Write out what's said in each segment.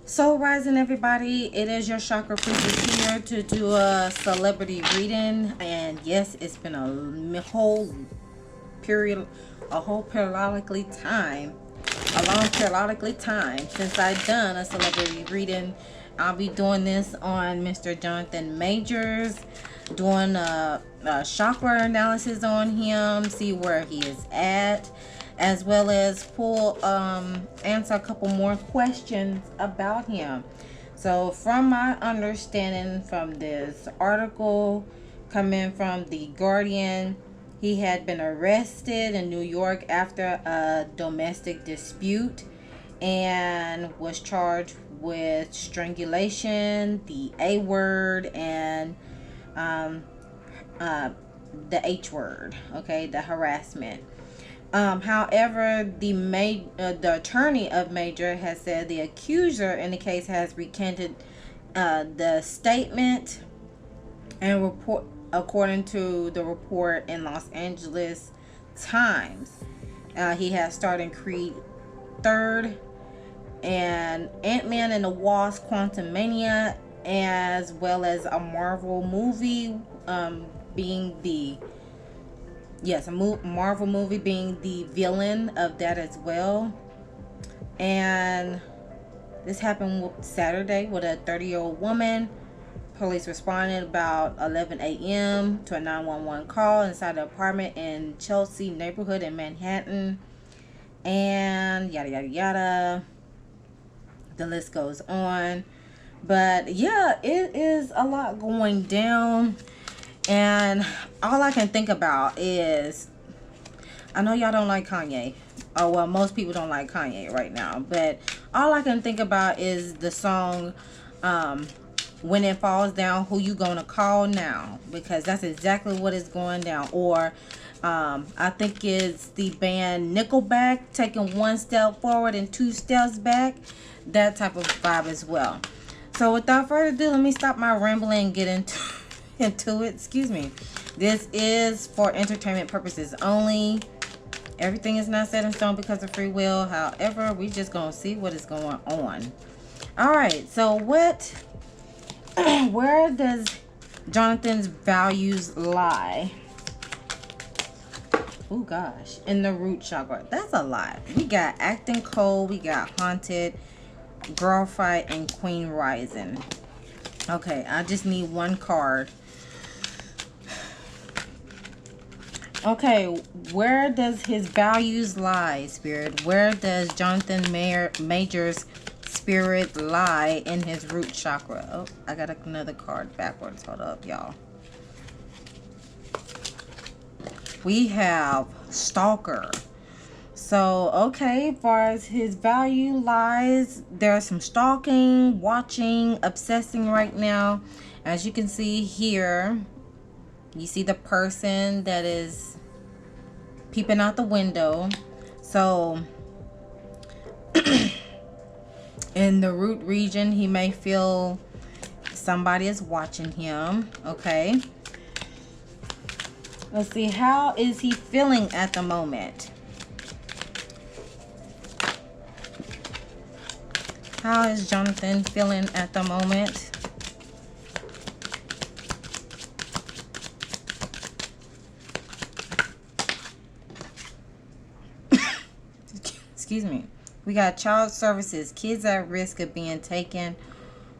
So rising everybody, it is your chakra priestess here to do a celebrity reading. And yes, it's been a whole periodically time, a long periodically time since I've done a celebrity reading. I'll be doing this on Mr. Johnathan Majors, doing a chakra analysis on him, see where he is at, as well as answer a couple more questions about him. So from my understanding from this article coming from The Guardian, he had been arrested in New York after a domestic dispute and was charged with strangulation, the A word, and the H word, okay, the harassment. However, the attorney of Major has said the accuser in the case has recanted the statement and report, according to the report in Los Angeles Times. He has starred in Creed 3rd and Ant-Man and the Wasp: Quantumania, as well as a Marvel movie, being the Marvel movie being the villain of that as well. And this happened Saturday with a 30-year-old woman. Police responded about 11 a.m. to a 911 call inside the apartment in Chelsea neighborhood in Manhattan. And yada yada yada. The list goes on. But yeah, it is a lot going down. And all I can think about is, I know y'all don't like Kanye. Oh, well, most people don't like Kanye right now. But all I can think about is the song, When It Falls Down, Who You Gonna Call Now? Because that's exactly what is going down. Or I think it's the band Nickelback, taking one step forward and two steps back. That type of vibe as well. So without further ado, let me stop my rambling and get into it. Excuse me. This is for entertainment purposes only. Everything is not set in stone because of free will. However, we just gonna see what is going on. All right, so where does Johnathan's values lie? Oh gosh, in the root chakra. That's a lot. We got acting cold, we got haunted, girl fight, and queen rising. Okay, I just need one card. Okay, where does his values lie, Spirit? Where does Johnathan Major's spirit lie in his root chakra? Oh, I got another card backwards. Hold up, y'all. We have Stalker. So, okay, as far as his value lies, there's some stalking, watching, obsessing right now. As you can see here, you see the person that is peeping out the window. So in the root region, he may feel somebody is watching him. Okay, let's see, how is he feeling at the moment? How is Johnathan feeling at the moment? Excuse me. We got child services, kids at risk of being taken,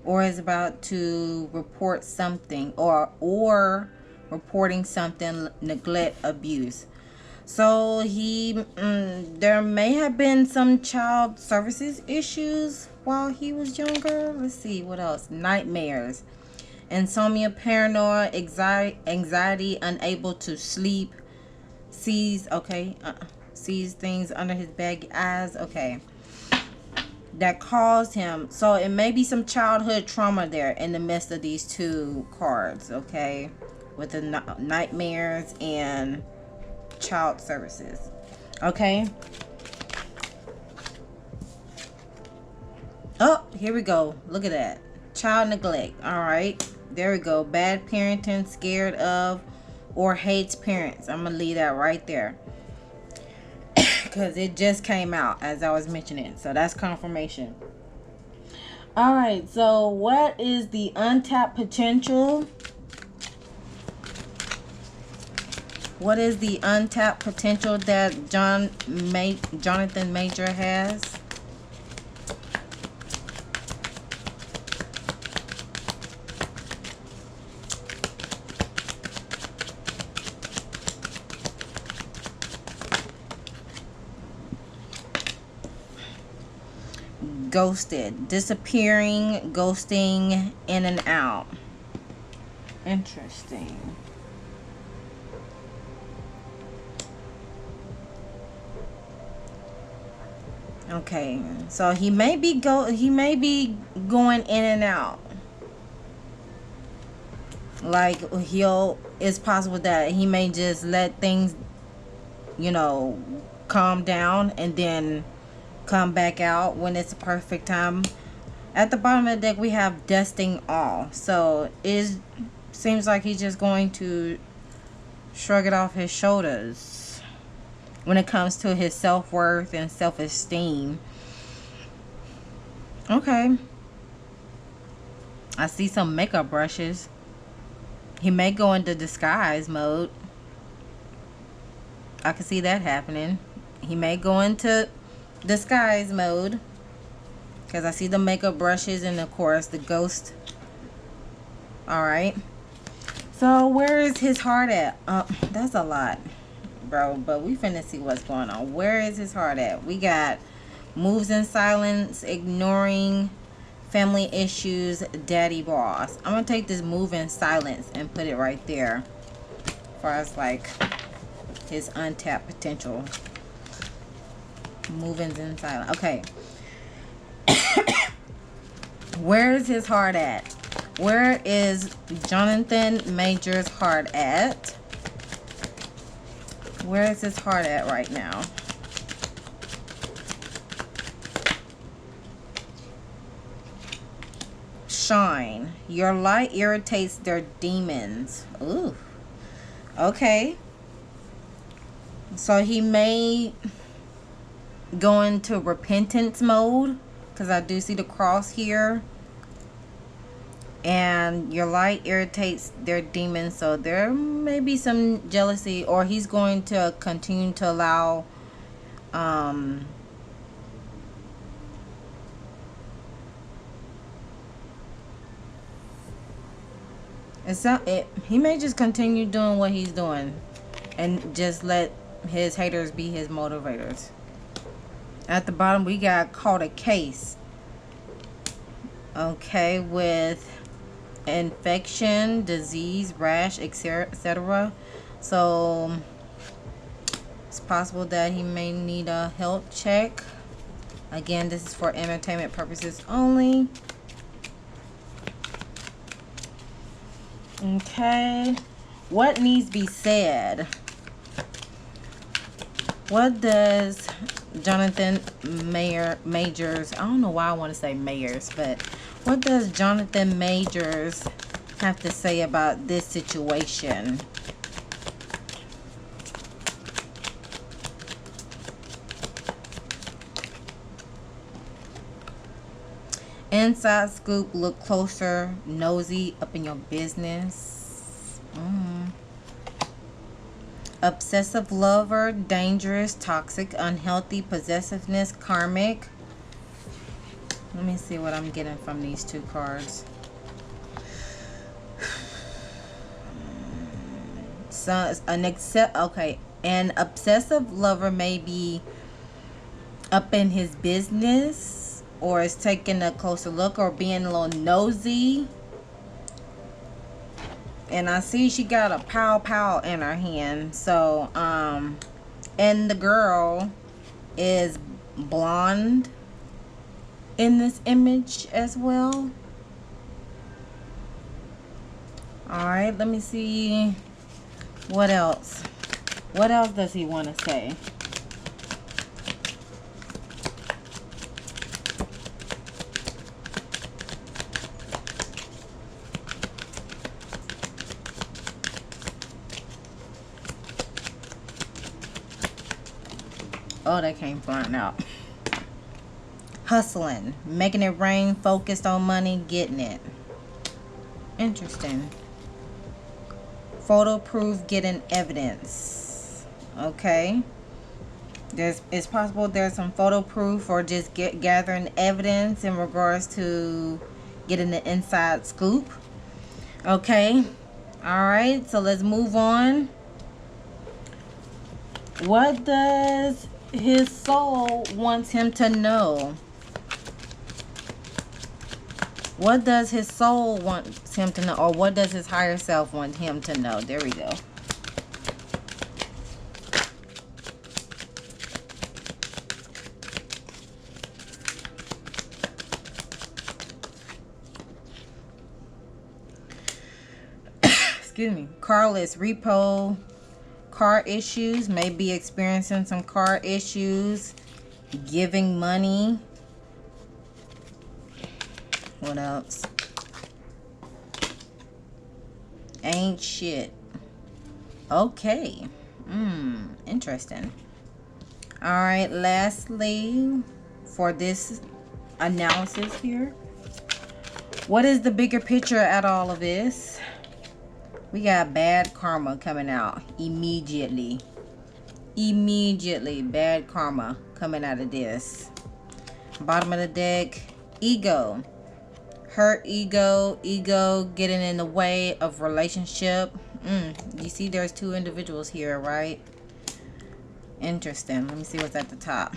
or is about to report something, or reporting something, neglect, abuse. So there may have been some child services issues while he was younger. Let's see, what else? Nightmares, insomnia, paranoia, anxiety, unable to sleep, sees things under his baggy eyes. Okay. that caused him. So it may be some childhood trauma there in the midst of these two cards, okay? With the nightmares and child services, okay? Oh, here we go. Look at that. Child neglect. All right. There we go. Bad parenting, scared of or hates parents. I'm going to leave that right there. Because it just came out as I was mentioning. So that's confirmation. All right. So what is the untapped potential? What is the untapped potential that Johnathan Major has? Ghosted, disappearing, ghosting, in and out. Interesting. Okay, so he may be going in and out. Like it's possible that he may just let things, calm down and then come back out when it's a perfect time. At the bottom of the deck we have dusting all, so it seems like he's just going to shrug it off his shoulders when it comes to his self-worth and self-esteem. Okay, I see some makeup brushes. He may go into disguise mode. I can see that happening. He may go into disguise mode because I see the makeup brushes and of course the ghost. All right, so where is his heart at? That's a lot, bro, but we finna see what's going on. Where is his heart at? We got moves in silence, ignoring, family issues, daddy boss. I'm gonna take this move in silence and put it right there as far as like his untapped potential. Moving in silence. Okay. Where is his heart at? Where is Johnathan Major's heart at? Where is his heart at right now? Shine. Your light irritates their demons. Ooh. Okay. So he may go into repentance mode because I do see the cross here. And your light irritates their demons, so there may be some jealousy, or he's going to continue to allow he may just continue doing what he's doing and just let his haters be his motivators. At the bottom we got caught a case, okay, with infection, disease, rash, etc. So it's possible that he may need a health check. Again, this is for entertainment purposes only. Okay, what needs to be said? What does Johnathan Majors, I don't know why I want to say Mayors, but what does Johnathan Majors have to say about this situation? Inside scoop, look closer, nosy up in your business. Obsessive lover, dangerous, toxic, unhealthy, possessiveness, karmic. Let me see what I'm getting from these two cards. So an obsessive lover may be up in his business, or is taking a closer look, or being a little nosy. And I see she got a pow in her hand. So and the girl is blonde, in this image as well. All right, let me see what else. What else does he want to say? Oh, that came flying out. Hustling, making it rain, focused on money, getting it. Interesting. Photo proof, getting evidence. Okay. It's possible there's some photo proof or just gathering evidence in regards to getting the inside scoop. Okay. All right. So let's move on. What does his soul wants him to know? What does his soul want him to know? Or what does his higher self want him to know? There we go. Excuse me. Carless, repo, car issues. Maybe experiencing some car issues. Giving money. What else? Ain't shit. Okay. Interesting. All right. Lastly, for this analysis here, what is the bigger picture at all of this? We got bad karma coming out immediately. Immediately, bad karma coming out of this. Bottom of the deck, ego. Hurt ego, getting in the way of relationship. You see there's two individuals here, right? Interesting. Let me see what's at the top.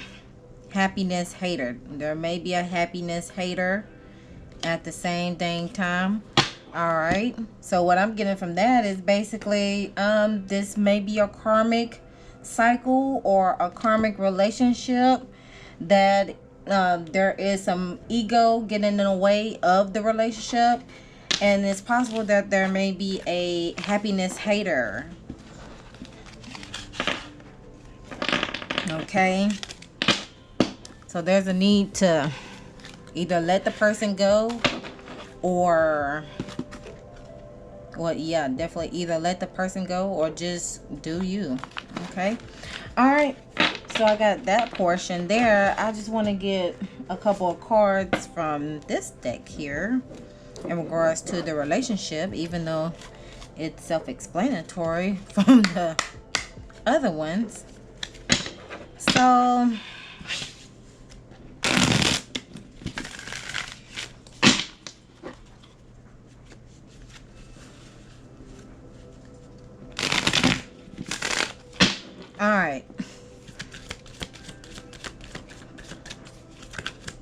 Happiness hater. There may be a happiness hater at the same dang time. All right. So what I'm getting from that is basically this may be a karmic cycle or a karmic relationship that there is some ego getting in the way of the relationship, and it's possible that there may be a happiness hater. Okay, so there's a need to either let the person go or, well, yeah, definitely either let the person go or just do you. Okay. All right. So I got that portion there. I just want to get a couple of cards from this deck here in regards to the relationship, even though it's self-explanatory from the other ones. So all right.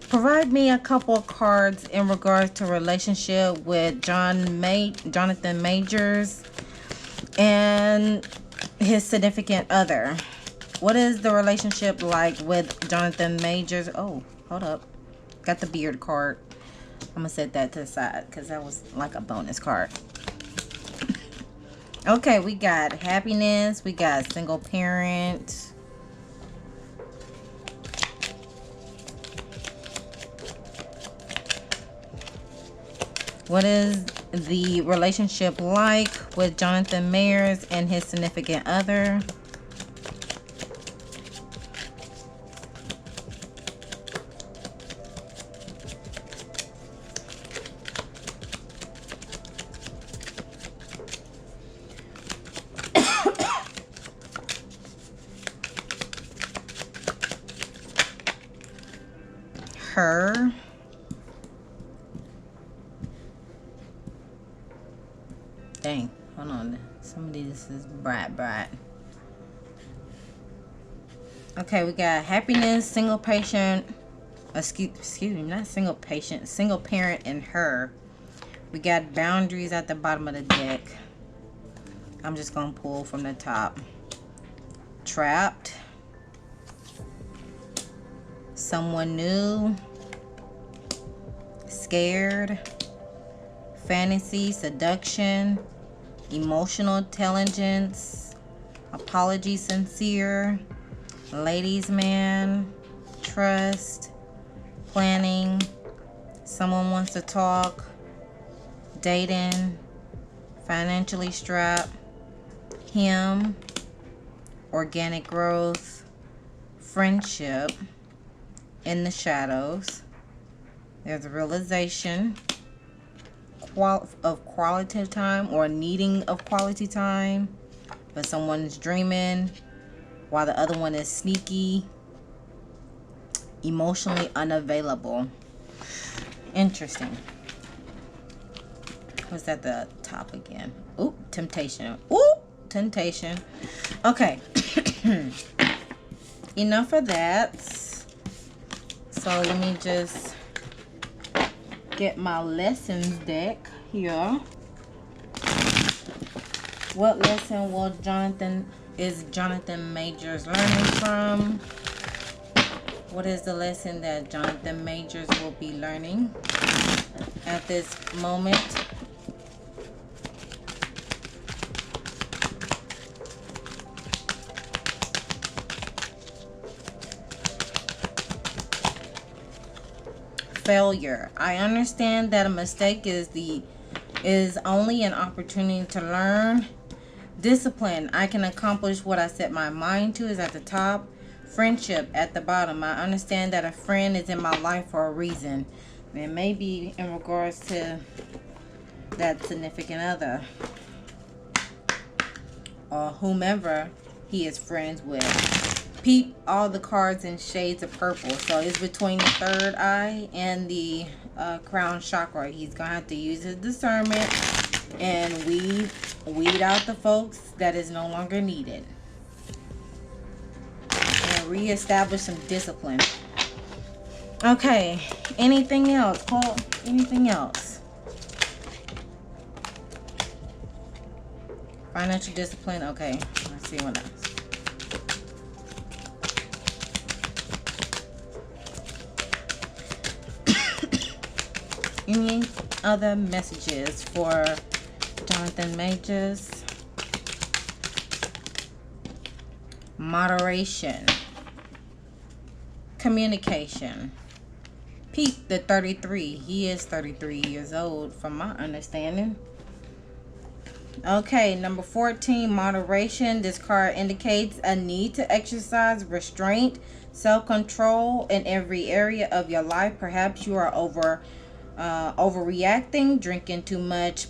Provide me a couple of cards in regards to relationship with Johnathan Majors and his significant other. What is the relationship like with Johnathan Majors? Oh, hold up. Got the beard card. I'm going to set that to the side because that was like a bonus card. Okay, we got happiness. We got single parent. What is the relationship like with Johnathan Majors and his significant other? Her. Dang, hold on. Some of these is bright. Okay, we got happiness, single patient. Excuse me, not single patient, single parent, and her. We got boundaries at the bottom of the deck. I'm just gonna pull from the top. Trapped. Someone new. scared, fantasy, seduction, emotional intelligence, apology, sincere, ladies man, trust, planning, someone wants to talk, dating, financially strapped, him, organic growth, friendship, in the shadows. There's a realization of quality time or needing of quality time, but someone's dreaming while the other one is sneaky, emotionally unavailable. Interesting. What's at the top again? Ooh, temptation. Ooh, temptation. Okay. Enough of that. So let me just get my lessons deck here. What lesson will Johnathan Majors learning from? What is the lesson that Johnathan Majors will be learning at this moment? Failure. I understand that a mistake is only an opportunity to learn. Discipline. I can accomplish what I set my mind to is at the top. Friendship at the bottom. I understand that a friend is in my life for a reason. It may be in regards to that significant other or whomever he is friends with. Peep all the cards in shades of purple. So it's between the third eye and the crown chakra. He's going to have to use his discernment and weed out the folks that is no longer needed. And reestablish some discipline. Okay. Anything else? Paul? Anything else? Financial discipline. Okay. Let's see what else. Any other messages for Johnathan Majors? Moderation. Communication. Peep the 33. He is 33 years old from my understanding. Okay, number 14, moderation. This card indicates a need to exercise restraint, self-control in every area of your life. Perhaps you are overreacting, drinking too much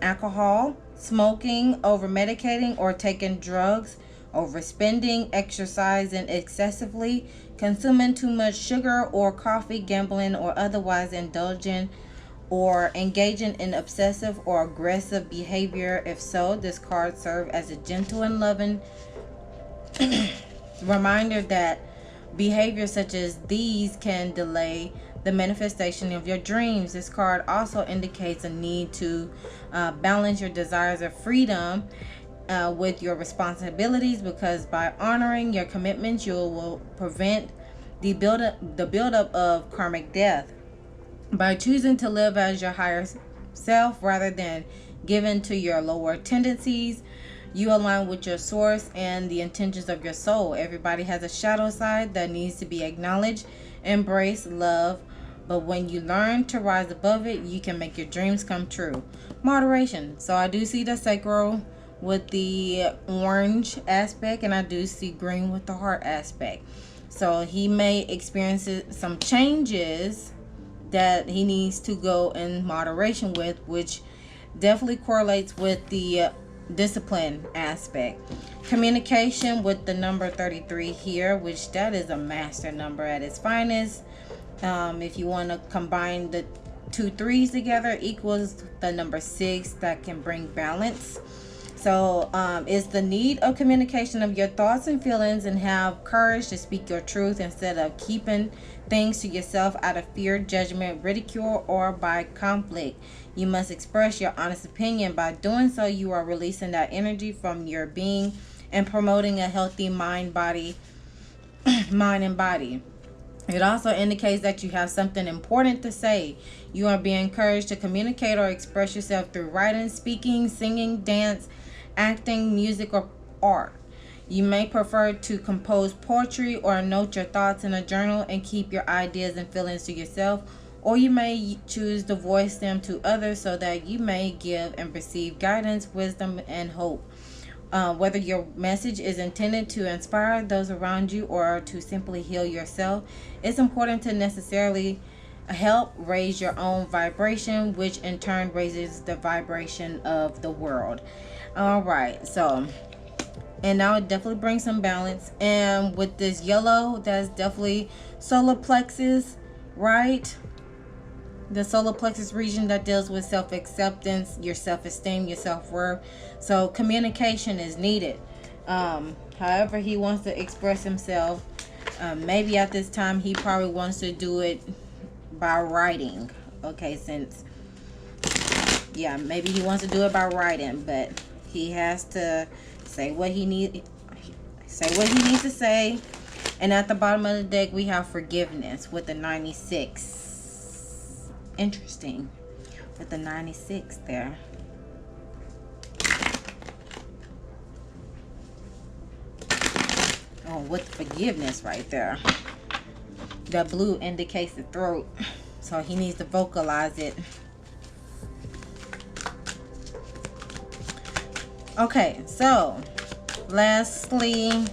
alcohol, smoking, over medicating or taking drugs, overspending, exercising excessively, consuming too much sugar or coffee, gambling or otherwise indulging or engaging in obsessive or aggressive behavior. If so, this card serves as a gentle and loving reminder that behavior such as these can delay the manifestation of your dreams. This card also indicates a need to balance your desires of freedom with your responsibilities, because by honoring your commitments, you will prevent the buildup of karmic death. By choosing to live as your higher self rather than given to your lower tendencies, you align with your source and the intentions of your soul. Everybody has a shadow side that needs to be acknowledged, embraced, loved. But when you learn to rise above it, you can make your dreams come true. Moderation. So I do see the sacral with the orange aspect, and I do see green with the heart aspect. So he may experience some changes that he needs to go in moderation with, which definitely correlates with the discipline aspect. Communication with the number 33 here, which that is a master number at its finest. If you want to combine the 2 3s together, equals the number 6 that can bring balance. So it's the need of communication of your thoughts and feelings, and have courage to speak your truth instead of keeping things to yourself out of fear, judgment, ridicule, or by conflict. You must express your honest opinion. By doing so, you are releasing that energy from your being and promoting a healthy mind and body. It also indicates that you have something important to say. You are being encouraged to communicate or express yourself through writing, speaking, singing, dance, acting, music, or art. You may prefer to compose poetry or note your thoughts in a journal and keep your ideas and feelings to yourself, or you may choose to voice them to others so that you may give and receive guidance, wisdom, and hope. Whether your message is intended to inspire those around you or to simply heal yourself, it's important to necessarily help raise your own vibration, which in turn raises the vibration of the world. All right, so, and now it definitely brings some balance. And with this yellow, that's definitely solar plexus, right? The solar plexus region that deals with self-acceptance, your self-esteem, your self-worth. So communication is needed. However he wants to express himself, maybe at this time he probably wants to do it by writing. Okay, since, yeah, maybe he wants to do it by writing, but he has to say what he needs to say. And at the bottom of the deck we have forgiveness with the 96. Interesting with the 96 there. Oh, with forgiveness right there. That blue indicates the throat, so he needs to vocalize it. Okay, so lastly,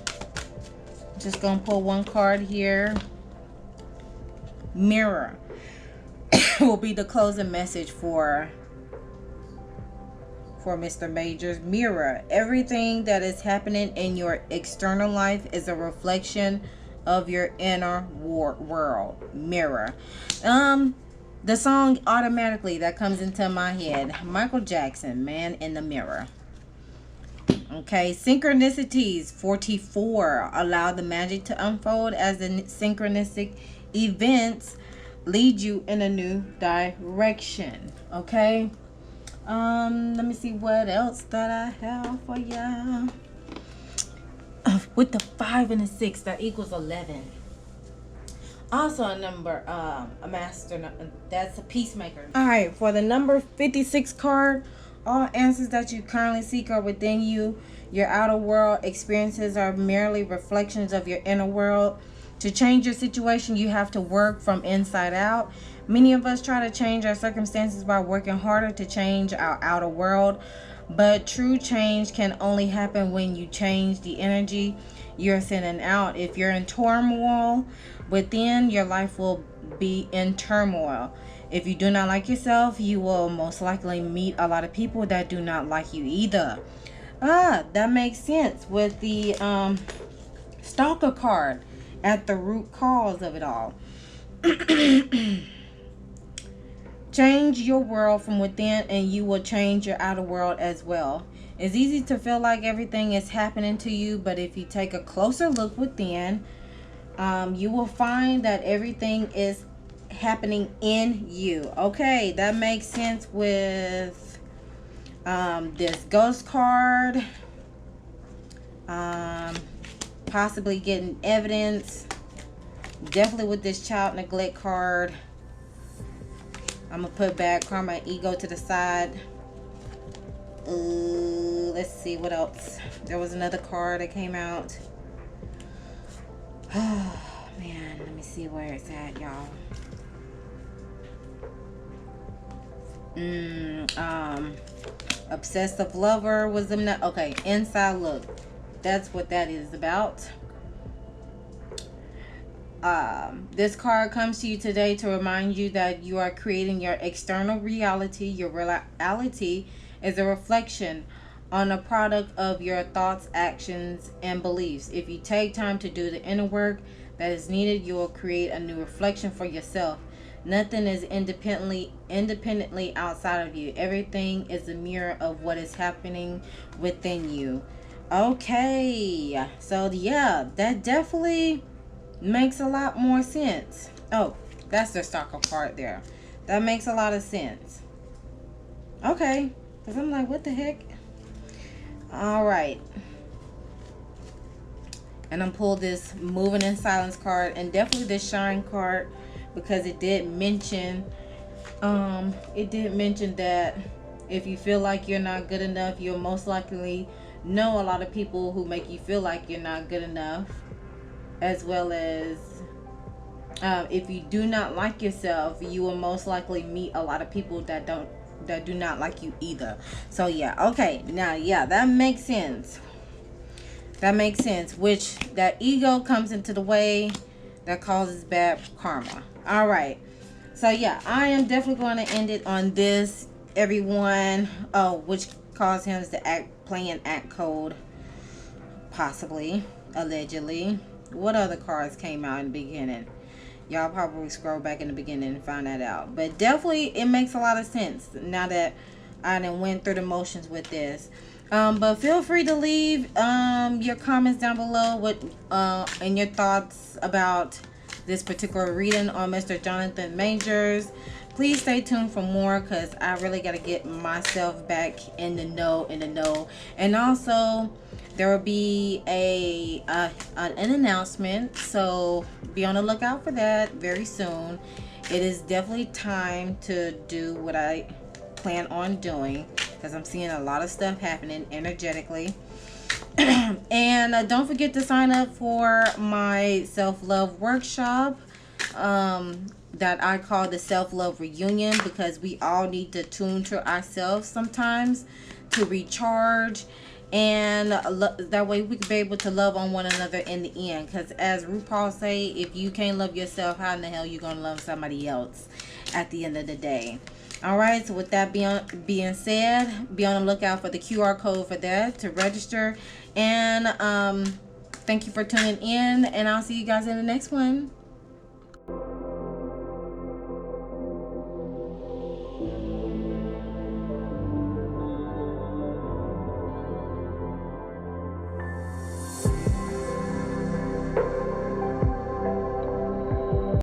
just gonna pull one card here. Mirror will be the closing message for Mr. Majors. Mirror, everything that is happening in your external life is a reflection of your inner world. Mirror. The song automatically that comes into my head, Michael Jackson, Man in the Mirror. Okay, synchronicities 44. Allow the magic to unfold as the synchronistic events lead you in a new direction. Okay, let me see what else that I have for ya. With the 5 and the 6, that equals 11. Also a number, a master, that's a peacemaker. All right, for the number 56 card, all answers that you currently seek are within you. Your outer world experiences are merely reflections of your inner world. To change your situation, you have to work from inside out. Many of us try to change our circumstances by working harder to change our outer world. But true change can only happen when you change the energy you're sending out. If you're in turmoil within, your life will be in turmoil. If you do not like yourself, you will most likely meet a lot of people that do not like you either. That makes sense with the stalker card at the root cause of it all. Change your world from within and you will change your outer world as well. It's easy to feel like everything is happening to you, but if you take a closer look within, you will find that everything is happening in you. Okay, that makes sense with this ghost card. Possibly getting evidence. Definitely with this child neglect card. I'm gonna put back karma and ego to the side. Let's see what else. There was another card that came out. Oh man, let me see where it's at, y'all. Obsessive lover was the okay, inside look. That's what that is about. This card comes to you today to remind you that you are creating your external reality. Your reality is a reflection on a product of your thoughts, actions, and beliefs. If you take time to do the inner work that is needed, you will create a new reflection for yourself. Nothing is independently outside of you. Everything is a mirror of what is happening within you. Okay, so yeah, that definitely makes a lot more sense. Oh, that's the stalker part there. That makes a lot of sense. Okay, because I'm like, what the heck? All right. And I'm pulled this moving in silence card, and definitely this shine card, because it did mention that if you feel like you're not good enough, you'll most likely know a lot of people who make you feel like you're not good enough, as well as if you do not like yourself, you will most likely meet a lot of people that do not like you either. So yeah, okay, now yeah, that makes sense. That makes sense. Which that ego comes into the way, that causes bad karma. All right. So yeah, I am definitely going to end it on this, everyone. Oh, which caused him to play an act code, possibly, allegedly. What other cards came out in the beginning? Y'all probably scroll back in the beginning and find that out. But definitely, it makes a lot of sense now that I done went through the motions with this. But feel free to leave your comments down below and your thoughts about this particular reading on Mr. Johnathan Majors. Please stay tuned for more, because I really got to get myself back in the know. And also, there will be an announcement, so be on the lookout for that very soon. It is definitely time to do what I plan on doing, because I'm seeing a lot of stuff happening energetically. And don't forget to sign up for my self-love workshop that I call the self-love reunion, because we all need to tune to ourselves sometimes to recharge, and that way we can be able to love on one another in the end. Because as RuPaul say, if you can't love yourself, how in the hell you gonna love somebody else at the end of the day? All right, so with that being said, be on the lookout for the QR code for that to register. And thank you for tuning in, and I'll see you guys in the next one.